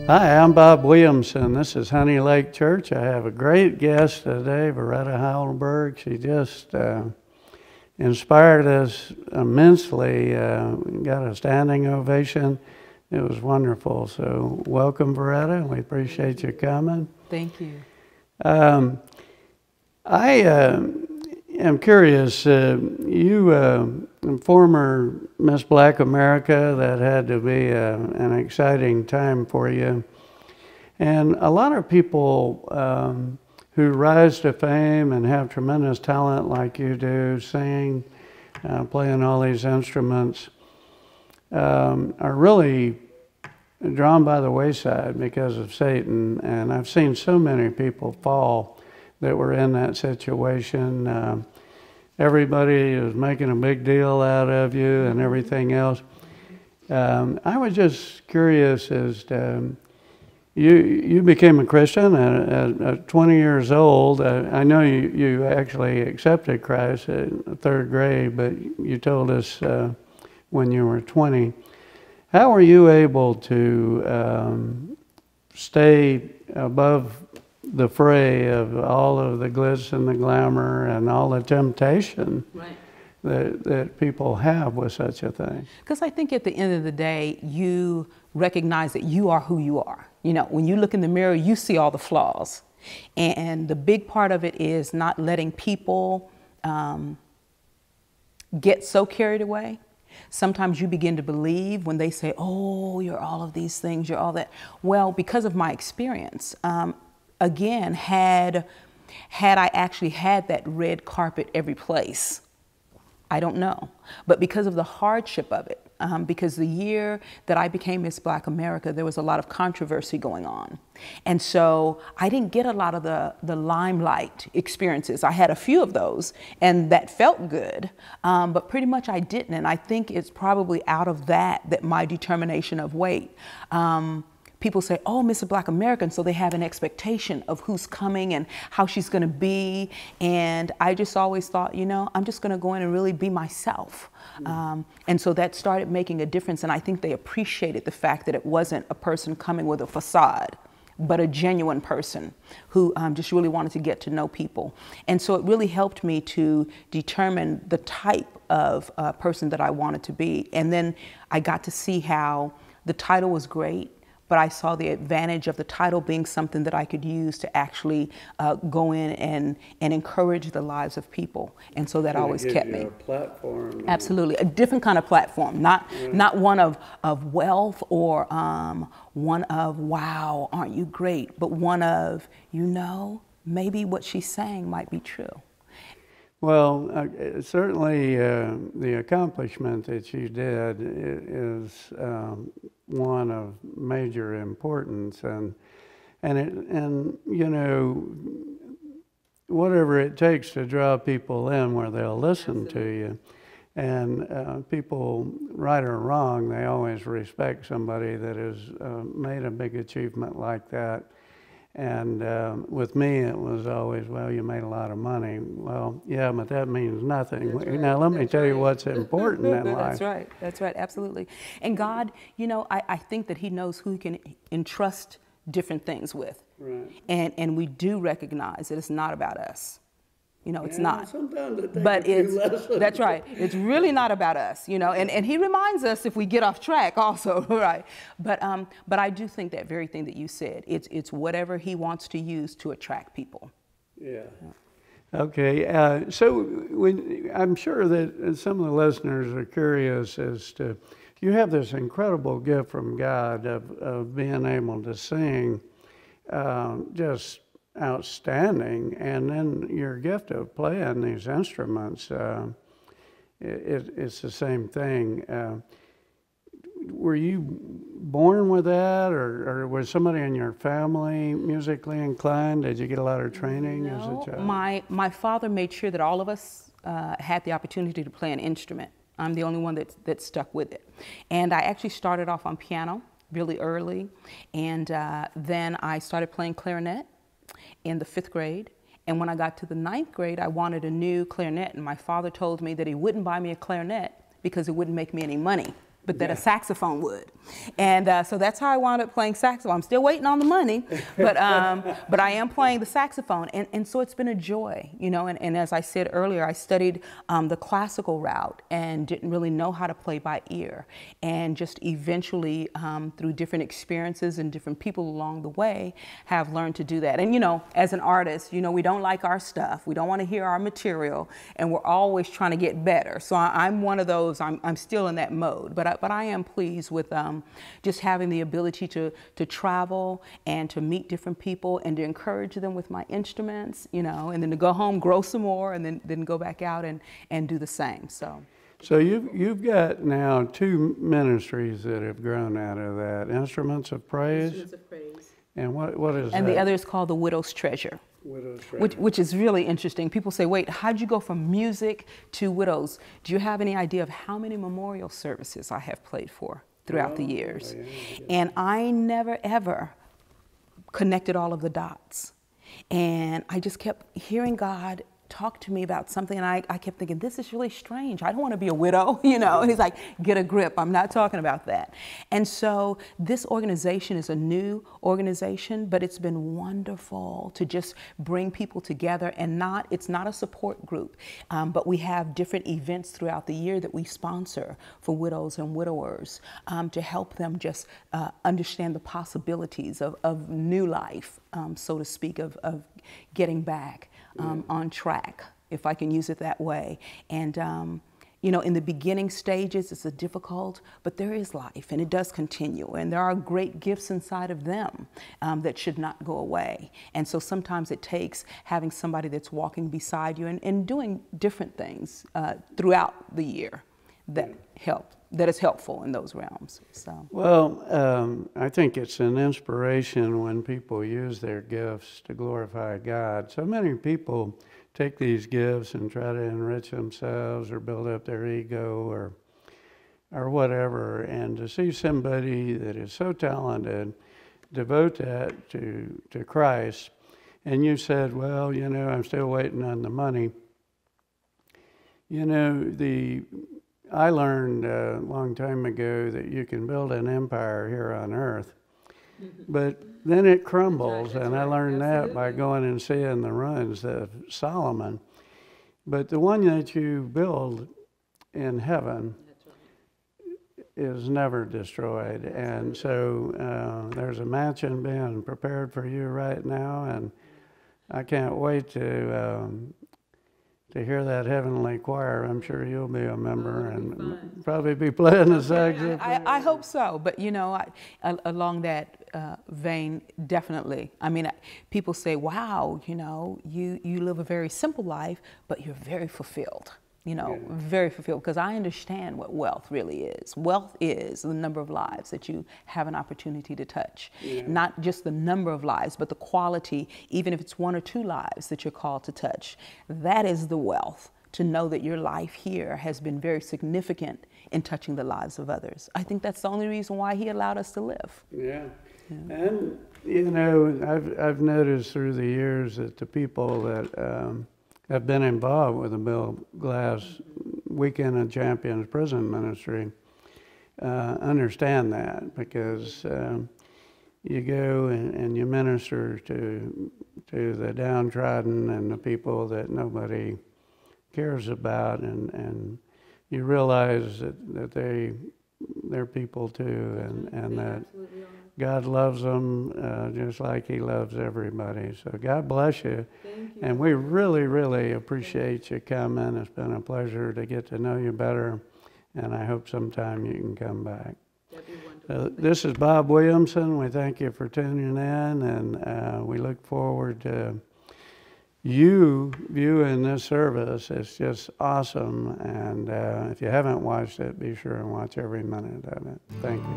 Hi, I'm Bob Williamson. This is Honey Lake Church. I have a great guest today, Varetta Heidelberg. She just inspired us immensely, got a standing ovation. It was wonderful. So welcome, Varetta. We appreciate you coming. Thank you. I am curious, you former Miss Black America, that had to be an exciting time for you. And a lot of people who rise to fame and have tremendous talent like you do, sing, playing all these instruments, are really drawn by the wayside because of Satan. And I've seen so many people fall that were in that situation. Everybody is making a big deal out of you and everything else. I was just curious as to, you became a Christian at 20 years old. I know you actually accepted Christ in third grade, but you told us when you were 20. How were you able to stay above the fray of all of the glitz and the glamour and all the temptation that people have with such a thing? Because I think at the end of the day, you recognize that you are who you are. You know, when you look in the mirror, you see all the flaws. And the big part of it is not letting people get so carried away. Sometimes you begin to believe when they say, oh, you're all of these things, you're all that. Well, because of my experience, again, had I actually had that red carpet every place, I don't know. But because of the hardship of it, because the year that I became Miss Black America, there was a lot of controversy going on. And so I didn't get a lot of the limelight experiences. I had a few of those, and that felt good, but pretty much I didn't. And I think it's probably out of that my determination of wait. People say, oh, Miss Black America, and so they have an expectation of who's coming and how she's going to be. And I just always thought, you know, I'm just going to go in and really be myself. And so that started making a difference. And I think they appreciated the fact that it wasn't a person coming with a facade, but a genuine person who just really wanted to get to know people. And so it really helped me to determine the type of person that I wanted to be. And then I got to see how the title was great, but I saw the advantage of the title being something that I could use to actually go in and encourage the lives of people. And so that always kept me. A platform. Absolutely, a different kind of platform, not one of wealth or one of, wow, aren't you great, but one of, you know, maybe what she's saying might be true. Well, certainly the accomplishment that you did is one of major importance, and you know, whatever it takes to draw people in where they'll listen to you. And people, right or wrong, they always respect somebody that has made a big achievement like that. And with me, it was always, well, you made a lot of money. Well, yeah, but that means nothing. Right. Now, let me tell you what's important in life. That's right, absolutely. And God, you know, I think that He knows who He can entrust different things with. Right. And we do recognize that it's not about us. You know, it's not. Sometimes it takes but a few lessons. That's right. It's really not about us, you know, and He reminds us if we get off track also, right? But I do think that very thing that you said, it's whatever He wants to use to attract people. Yeah. Okay. So I'm sure that some of the listeners are curious as to, you have this incredible gift from God of being able to sing just outstanding, and then your gift of playing these instruments, it's the same thing. Were you born with that, or was somebody in your family musically inclined? Did you get a lot of training as a child? My father made sure that all of us had the opportunity to play an instrument. I'm the only one that stuck with it. And I actually started off on piano really early, and then I started playing clarinet in the 5th grade. And when I got to the 9th grade, I wanted a new clarinet, and my father told me that he wouldn't buy me a clarinet because it wouldn't make me any money. but that a saxophone would. And so that's how I wound up playing saxophone. I'm still waiting on the money, but I am playing the saxophone. And so it's been a joy, you know, and as I said earlier, I studied the classical route and didn't really know how to play by ear. And just eventually, through different experiences and different people along the way, have learned to do that. And, you know, as an artist, you know, we don't like our stuff. We don't want to hear our material, and we're always trying to get better. So I'm one of those, I'm still in that mode, but I am pleased with just having the ability to travel and to meet different people and to encourage them with my instruments, you know, and then to go home, grow some more, and then go back out and do the same. So you've got now 2 ministries that have grown out of that. Instruments of Praise. Instruments of Praise. And what is that? And the other is called the Widow's Treasure. Widow's Treasure. Which is really interesting. People say, wait, how'd you go from music to widows? Do you have any idea of how many memorial services I have played for throughout the years? Yeah. And I never, ever connected all of the dots. And I just kept hearing God talk to me about something, and I kept thinking, this is really strange. I don't want to be a widow, you know. And he's like, get a grip. I'm not talking about that. And so this organization is a new organization, but it's been wonderful to just bring people together, and it's not a support group, but we have different events throughout the year that we sponsor for widows and widowers to help them just understand the possibilities of new life, so to speak, of getting back on track, if I can use it that way. And, you know, in the beginning stages, it's difficult, but there is life, and it does continue. And there are great gifts inside of them that should not go away. And so sometimes it takes having somebody that's walking beside you and doing different things throughout the year that is helpful in those realms. So. Well, I think it's an inspiration when people use their gifts to glorify God. So many people take these gifts and try to enrich themselves or build up their ego or whatever. And to see somebody that is so talented devote that to Christ, and you said, well, you know, I'm still waiting on the money. You know, I learned a long time ago that you can build an empire here on earth, but then it crumbles, and I learned that by going and seeing the ruins of Solomon. But the one that you build in heaven is never destroyed, and so there's a mansion being prepared for you right now, and I can't wait to hear that heavenly choir. I'm sure you'll be a member and probably be playing the saxophone. I hope so, but you know, along that vein, definitely. I mean, people say, wow, you know, you live a very simple life, but you're very fulfilled. You know, very fulfilled, because I understand what wealth really is. Wealth is the number of lives that you have an opportunity to touch. Not just the number of lives, but the quality, even if it's 1 or 2 lives that you're called to touch. That is the wealth, to know that your life here has been very significant in touching the lives of others. I think that's the only reason why he allowed us to live. Yeah. And, you know, I've noticed through the years that the people that have been involved with the Bill Glass Weekend of Champions prison ministry understand that, because you go and you minister to the downtrodden and the people that nobody cares about, and you realize that they're people too, and that God loves them just like he loves everybody. So God bless you. Thank you. And we really, really appreciate you coming. It's been a pleasure to get to know you better, and I hope sometime you can come back. That'd be wonderful. This is Bob Williamson. We thank you for tuning in, and we look forward to you viewing this service. It's just awesome, and if you haven't watched it, be sure and watch every minute of it. Thank you.